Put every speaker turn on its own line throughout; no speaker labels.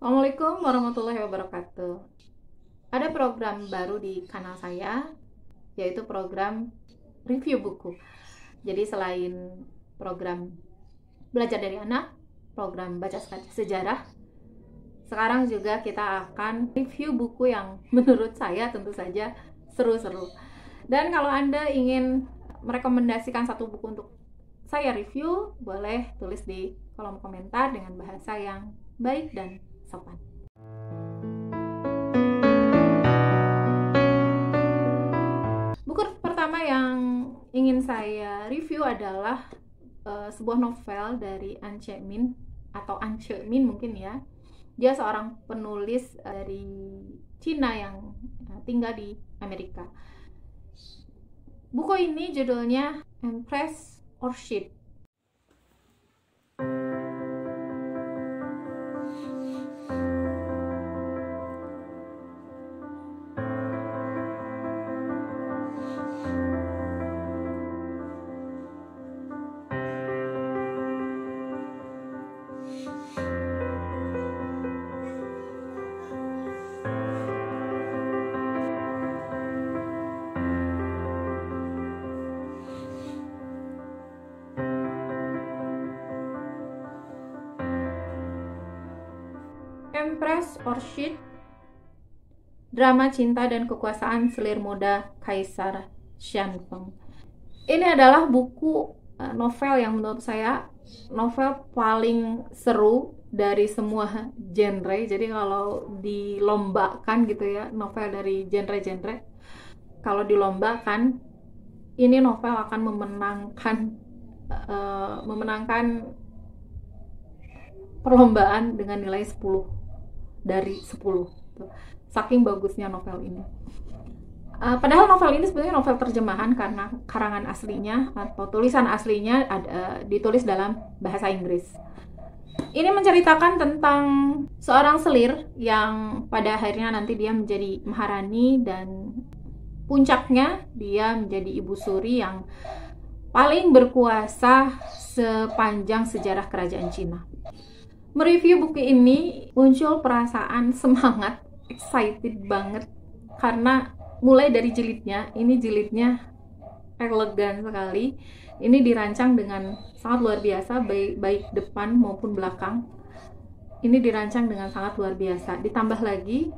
Assalamualaikum warahmatullahi wabarakatuh. Ada program baru di kanal saya, yaitu program review buku. Jadi selain program belajar dari anak, program baca sejarah, sekarang juga kita akan review buku yang menurut saya tentu saja seru-seru. Dan kalau Anda ingin merekomendasikan satu buku untuk saya review, boleh tulis di kolom komentar dengan bahasa yang baik dan sopan. Buku pertama yang ingin saya review adalah sebuah novel dari An Che-min atau An Che-min mungkin ya. Dia seorang penulis dari Cina yang tinggal di Amerika. Buku ini judulnya Empress Orchid. Empress Orchid, drama cinta dan kekuasaan selir muda Kaisar Xianfeng. Ini adalah buku novel yang menurut saya novel paling seru dari semua genre. Jadi kalau dilombakan gitu ya, novel dari genre-genre, kalau dilombakan, ini novel akan memenangkan perlombaan dengan nilai 10 dari 10. Saking bagusnya novel ini. Padahal novel ini sebenarnya novel terjemahan karena karangan aslinya atau tulisan aslinya ditulis dalam bahasa Inggris. Ini menceritakan tentang seorang selir yang pada akhirnya nanti dia menjadi maharani dan puncaknya dia menjadi ibu suri yang paling berkuasa sepanjang sejarah kerajaan Cina. Mereview buku ini muncul perasaan semangat, excited banget karena mulai dari jilidnya, ini jilidnya elegan sekali. Ini dirancang dengan sangat luar biasa, baik depan maupun belakang. Ini dirancang dengan sangat luar biasa. Ditambah lagi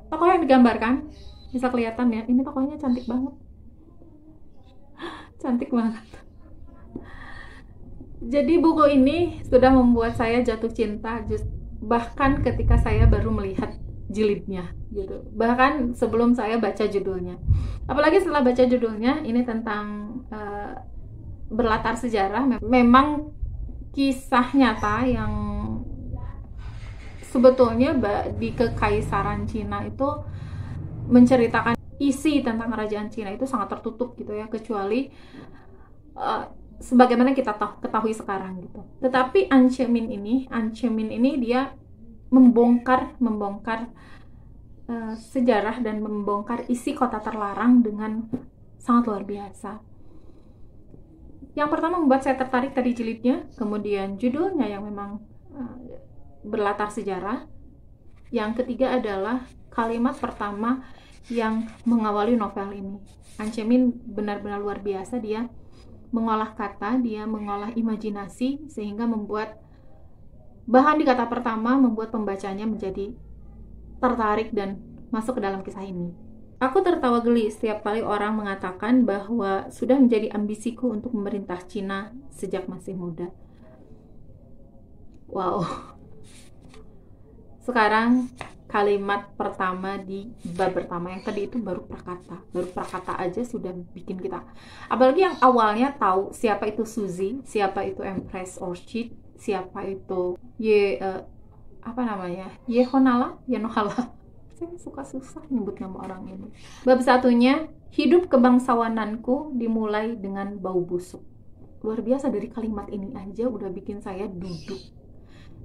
tokoh yang digambarkan, bisa kelihatan ya, ini tokohnya cantik banget. Cantik banget. Jadi buku ini sudah membuat saya jatuh cinta bahkan ketika saya baru melihat jilidnya gitu. Bahkan sebelum saya baca judulnya. Apalagi setelah baca judulnya, ini tentang berlatar sejarah. Memang kisah nyata yang sebetulnya di Kekaisaran Cina itu menceritakan isi tentang kerajaan Cina itu sangat tertutup gitu ya, kecuali sebagaimana kita ketahui sekarang gitu. Tetapi An Che-min ini dia membongkar sejarah dan membongkar isi kota terlarang dengan sangat luar biasa. Yang pertama membuat saya tertarik tadi jilidnya, kemudian judulnya yang memang berlatar sejarah. Yang ketiga adalah kalimat pertama yang mengawali novel ini. An Che-min benar-benar luar biasa, dia mengolah kata, dia mengolah imajinasi sehingga membuat bahkan di kata pertama membuat pembacanya menjadi tertarik dan masuk ke dalam kisah ini. Aku tertawa geli setiap kali orang mengatakan bahwa sudah menjadi ambisiku untuk memerintah Cina sejak masih muda. Wow. Sekarang kalimat pertama di bab pertama, yang tadi itu baru prakata aja sudah bikin kita, apalagi yang awalnya tahu siapa itu Suzy, siapa itu Empress Orchid, siapa itu Yenohala. Saya suka susah nyebut nama orang ini. Bab satunya, hidup kebangsawananku dimulai dengan bau busuk. Luar biasa, dari kalimat ini aja udah bikin saya duduk.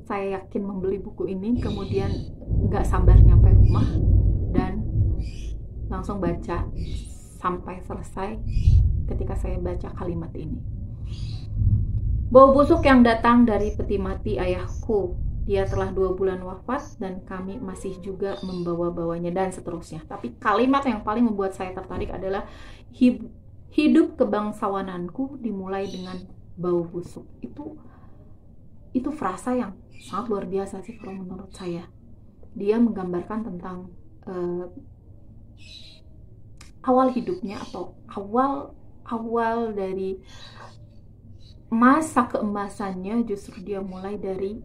Saya yakin membeli buku ini, kemudian gak sabar nyampe rumah dan langsung baca sampai selesai ketika saya baca kalimat ini. Bau busuk yang datang dari peti mati ayahku. Dia telah 2 bulan wafat dan kami masih juga membawa-bawanya, dan seterusnya. Tapi kalimat yang paling membuat saya tertarik adalah hidup kebangsawananku dimulai dengan bau busuk. Itu frasa yang sangat luar biasa sih kalau menurut saya. Dia menggambarkan tentang awal hidupnya, atau awal dari masa keemasannya, justru dia mulai dari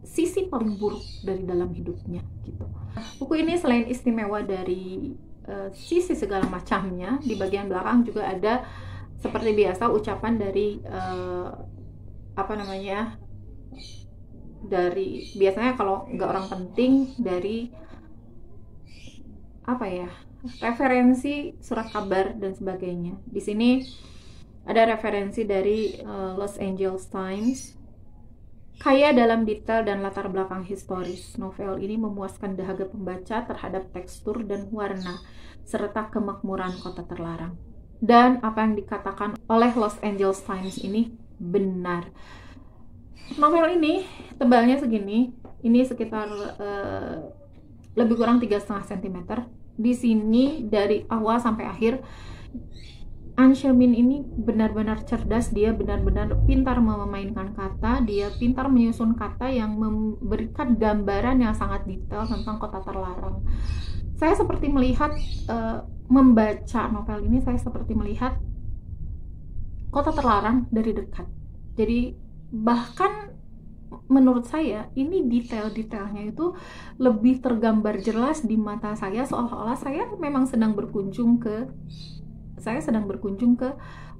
sisi paling buruk dari dalam hidupnya gitu. Buku ini selain istimewa dari sisi segala macamnya, di bagian belakang juga ada seperti biasa ucapan dari dari biasanya kalau nggak orang penting, dari referensi surat kabar dan sebagainya. Di sini ada referensi dari Los Angeles Times. Kaya dalam detail dan latar belakang historis, novel ini memuaskan dahaga pembaca terhadap tekstur dan warna serta kemakmuran kota terlarang. Dan apa yang dikatakan oleh Los Angeles Times ini benar. Novel ini tebalnya segini, ini sekitar lebih kurang 3,5 cm. Di sini dari awal sampai akhir, An She-min ini benar-benar cerdas. Dia benar-benar pintar memainkan kata, dia pintar menyusun kata yang memberikan gambaran yang sangat detail tentang kota terlarang. Saya seperti melihat, membaca novel ini, saya seperti melihat kota terlarang dari dekat. Jadi bahkan menurut saya ini detail-detailnya itu lebih tergambar jelas di mata saya, seolah-olah saya memang sedang berkunjung ke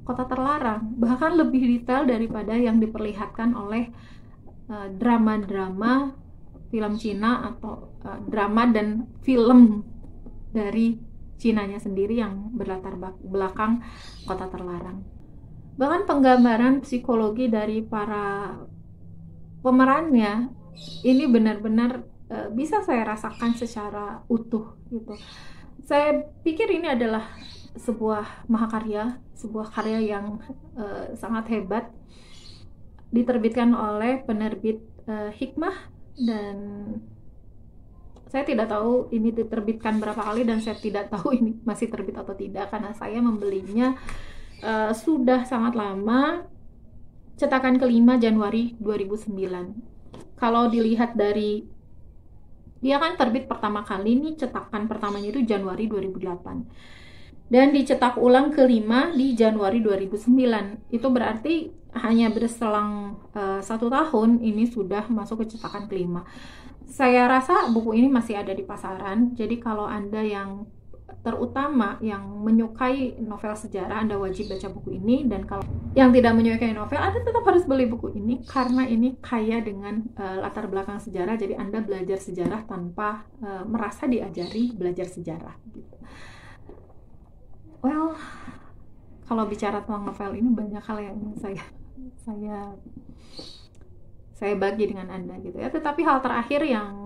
kota terlarang, bahkan lebih detail daripada yang diperlihatkan oleh drama-drama film Cina atau drama dan film dari Cinanya sendiri yang berlatar belakang kota terlarang. Bahkan penggambaran psikologi dari para pemerannya ini benar-benar bisa saya rasakan secara utuh gitu. Saya pikir ini adalah sebuah mahakarya, sebuah karya yang sangat hebat, diterbitkan oleh penerbit Hikmah, dan saya tidak tahu ini diterbitkan berapa kali, dan saya tidak tahu ini masih terbit atau tidak karena saya membelinya sudah sangat lama, cetakan kelima Januari 2009. Kalau dilihat dari, dia kan terbit pertama kali nih, cetakan pertamanya itu Januari 2008 dan dicetak ulang kelima di Januari 2009. Itu berarti hanya berselang 1 tahun ini sudah masuk ke cetakan kelima. Saya rasa buku ini masih ada di pasaran, jadi kalau Anda yang terutama yang menyukai novel sejarah, Anda wajib baca buku ini. Dan kalau yang tidak menyukai novel, Anda tetap harus beli buku ini karena ini kaya dengan latar belakang sejarah. Jadi Anda belajar sejarah tanpa merasa diajari belajar sejarah gitu. Well, kalau bicara tentang novel ini banyak hal yang saya bagi dengan Anda gitu ya. Tetapi hal terakhir yang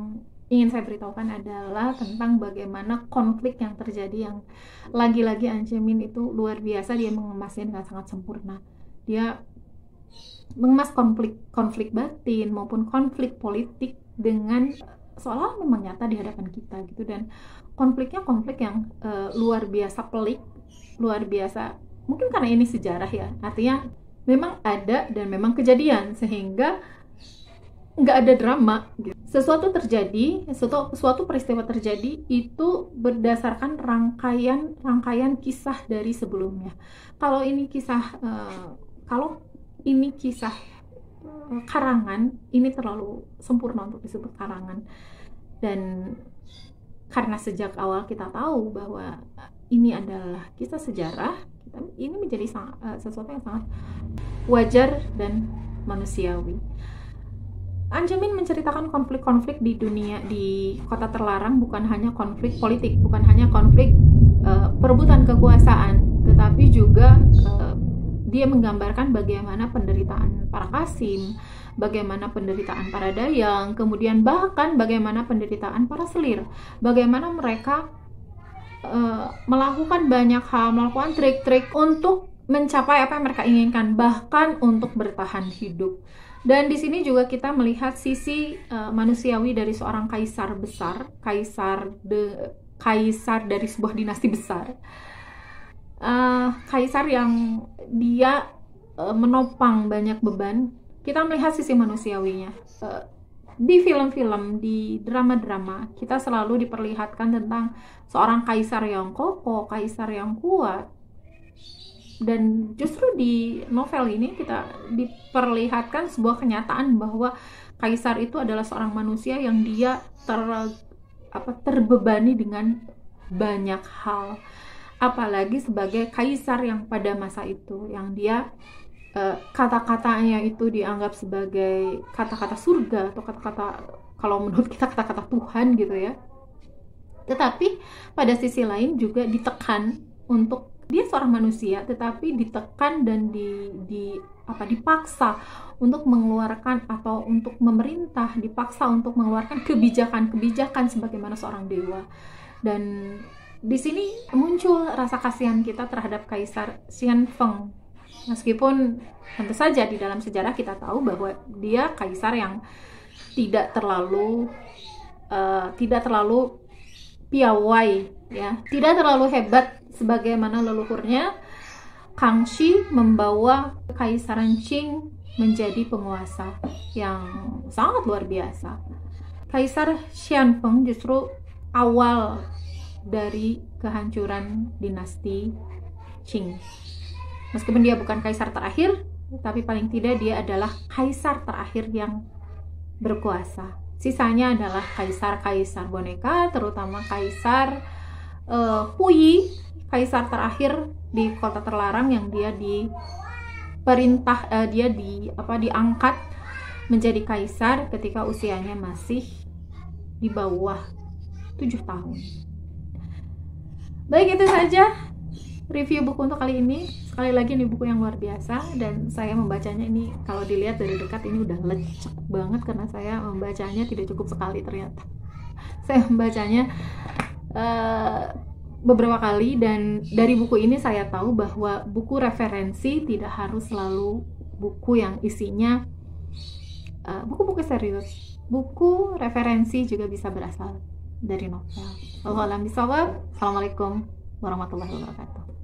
ingin saya beritahukan adalah tentang bagaimana konflik yang terjadi, yang lagi-lagi An She-min itu luar biasa. Dia mengemasnya dengan sangat sempurna. Dia mengemas konflik batin maupun konflik politik dengan seolah memang nyata di hadapan kita gitu. Dan konfliknya konflik yang luar biasa pelik, luar biasa. Mungkin karena ini sejarah ya, artinya memang ada dan memang kejadian, sehingga nggak ada drama gitu. Suatu peristiwa terjadi itu berdasarkan rangkaian kisah dari sebelumnya. Kalau ini kisah karangan, ini terlalu sempurna untuk disebut karangan. Dan karena sejak awal kita tahu bahwa ini adalah kisah sejarah, ini menjadi sesuatu yang sangat wajar dan manusiawi. An She-min menceritakan konflik-konflik di dunia, di kota terlarang, bukan hanya konflik politik, bukan hanya konflik perebutan kekuasaan, tetapi juga dia menggambarkan bagaimana penderitaan para Qasim, bagaimana penderitaan para Dayang, kemudian bahkan bagaimana penderitaan para Selir, bagaimana mereka melakukan banyak hal, melakukan trik-trik untuk mencapai apa yang mereka inginkan, bahkan untuk bertahan hidup. Dan di sini juga kita melihat sisi manusiawi dari seorang kaisar besar, kaisar dari sebuah dinasti besar, kaisar yang dia menopang banyak beban. Kita melihat sisi manusiawinya. Di film-film, di drama-drama, kita selalu diperlihatkan tentang seorang kaisar yang kokoh, kaisar yang kuat. Dan justru di novel ini kita diperlihatkan sebuah kenyataan bahwa kaisar itu adalah seorang manusia yang dia terbebani dengan banyak hal, apalagi sebagai kaisar yang pada masa itu, yang dia kata-katanya itu dianggap sebagai kata-kata surga atau kata-kata, kalau menurut kita, kata-kata Tuhan gitu ya. Tetapi pada sisi lain juga ditekan, untuk dia seorang manusia tetapi ditekan dan dipaksa untuk mengeluarkan, atau untuk memerintah dipaksa untuk mengeluarkan kebijakan-kebijakan sebagaimana seorang dewa. Dan di sini muncul rasa kasihan kita terhadap Kaisar Xianfeng, meskipun tentu saja di dalam sejarah kita tahu bahwa dia kaisar yang tidak terlalu piawai, ya, tidak terlalu hebat sebagaimana leluhurnya. Kangxi membawa Kekaisaran Qing menjadi penguasa yang sangat luar biasa. Kaisar Xianfeng justru awal dari kehancuran dinasti Qing. Meskipun dia bukan kaisar terakhir, tapi paling tidak dia adalah kaisar terakhir yang berkuasa. Sisanya adalah kaisar-kaisar boneka, terutama Kaisar Puyi, kaisar terakhir di kota terlarang, yang dia diangkat menjadi kaisar ketika usianya masih di bawah 7 tahun. Baik, itu saja review buku untuk kali ini. Sekali lagi, ini buku yang luar biasa, dan saya membacanya ini, kalau dilihat dari dekat ini udah lecek banget, karena saya membacanya tidak cukup sekali ternyata. Saya membacanya beberapa kali, dan dari buku ini saya tahu bahwa buku referensi tidak harus selalu buku yang isinya buku-buku serius. Buku referensi juga bisa berasal dari novel. Wallahu a'lam bishawab. Assalamualaikum warahmatullahi wabarakatuh.